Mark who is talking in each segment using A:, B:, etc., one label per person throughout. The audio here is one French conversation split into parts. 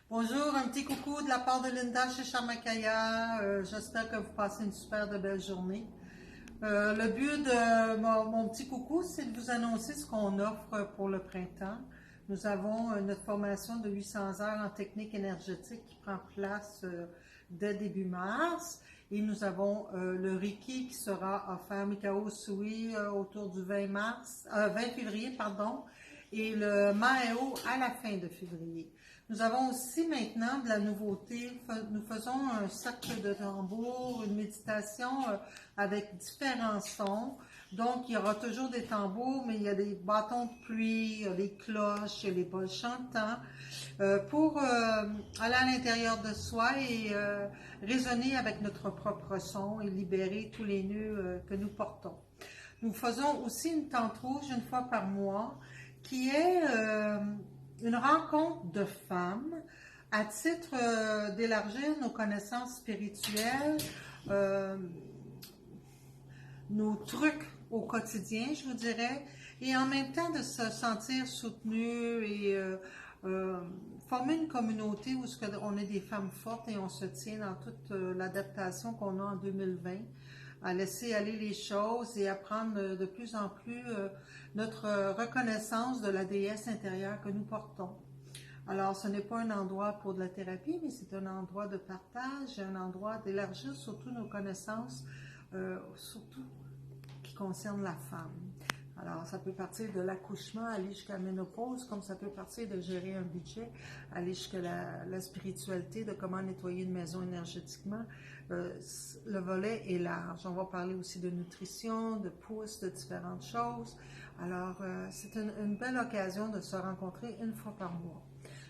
A: Bonjour, un petit coucou de la part de Linda chez Charmakaya. J'espère que vous passez une super de belle journée. Le but de mon petit coucou, c'est de vous annoncer ce qu'on offre pour le printemps. Nous avons notre formation de 800 heures en technique énergétique qui prend place dès début mars. Et nous avons le Reiki qui sera offert, Mikao Sui, autour du 20 février, pardon, et le Maeo à la fin de février. Nous avons aussi maintenant de la nouveauté. Nous faisons un cercle de tambour, une méditation avec différents sons. Donc, il y aura toujours des tambours, mais il y a des bâtons de pluie, il y a des cloches, il y a les bols chantants pour aller à l'intérieur de soi et résonner avec notre propre son et libérer tous les nœuds que nous portons. Nous faisons aussi une tente rouge une fois par mois qui est une rencontre de femmes à titre d'élargir nos connaissances spirituelles, nos trucs au quotidien, je vous dirais, et en même temps de se sentir soutenu et former une communauté où on est des femmes fortes et on se tient dans toute l'adaptation qu'on a en 2020, à laisser aller les choses et à prendre de plus en plus notre reconnaissance de la déesse intérieure que nous portons. Alors, ce n'est pas un endroit pour de la thérapie, mais c'est un endroit de partage, un endroit d'élargir surtout nos connaissances, surtout qui concerne la femme. Alors, ça peut partir de l'accouchement, aller jusqu'à la ménopause, comme ça peut partir de gérer un budget, aller jusqu'à la spiritualité, de comment nettoyer une maison énergétiquement. Le volet est large. On va parler aussi de nutrition, de pouces, de différentes choses. Alors, c'est une belle occasion de se rencontrer une fois par mois.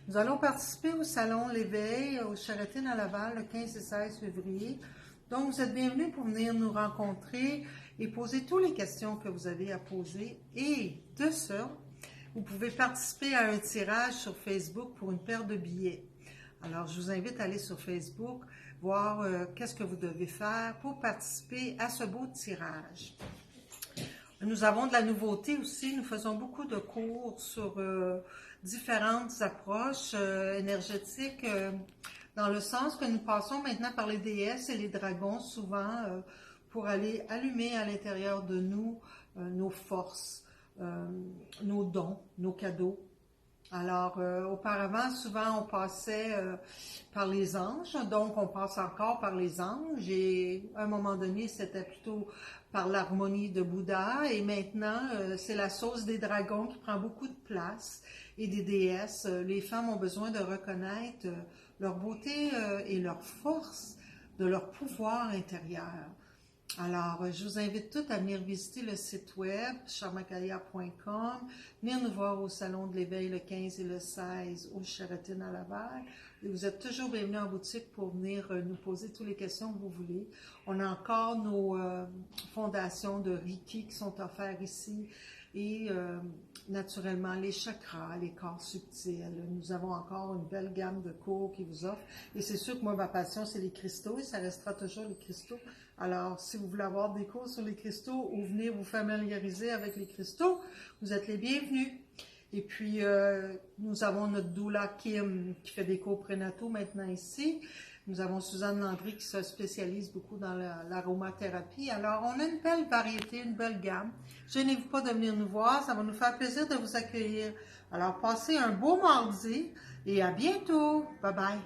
A: Nous allons participer au Salon L'Éveil au Sheraton à Laval le 15 et 16 février. Donc, vous êtes bienvenus pour venir nous rencontrer et poser toutes les questions que vous avez à poser. Et de ça, vous pouvez participer à un tirage sur Facebook pour une paire de billets. Alors, je vous invite à aller sur Facebook, voir qu'est-ce que vous devez faire pour participer à ce beau tirage. Nous avons de la nouveauté aussi. Nous faisons beaucoup de cours sur différentes approches énergétiques, dans le sens que nous passons maintenant par les déesses et les dragons, souvent, pour aller allumer à l'intérieur de nous nos forces, nos dons, nos cadeaux. Alors, auparavant, souvent, on passait par les anges, donc on passe encore par les anges, et à un moment donné, c'était plutôt par l'harmonie de Bouddha, et maintenant, c'est la sauce des dragons qui prend beaucoup de place, et des déesses. Les femmes ont besoin de reconnaître leur beauté et leur force, de leur pouvoir intérieur. Alors, je vous invite toutes à venir visiter le site web charmakaya.com, venir nous voir au Salon de l'Éveil le 15 et le 16 au Sheraton à Laval. Et vous êtes toujours bienvenus en boutique pour venir nous poser toutes les questions que vous voulez. On a encore nos fondations de Reiki qui sont offertes ici et naturellement les chakras, les corps subtils. Nous avons encore une belle gamme de cours qui vous offrent. Et c'est sûr que moi, ma passion, c'est les cristaux et ça restera toujours les cristaux. Alors, si vous voulez avoir des cours sur les cristaux ou venir vous familiariser avec les cristaux, vous êtes les bienvenus. Et puis, nous avons notre doula Kim qui fait des cours prénataux maintenant ici. Nous avons Suzanne Landry qui se spécialise beaucoup dans l'aromathérapie. Alors, on a une belle variété, une belle gamme. Gênez-vous pas de venir nous voir, ça va nous faire plaisir de vous accueillir. Alors, passez un beau mardi et à bientôt. Bye bye.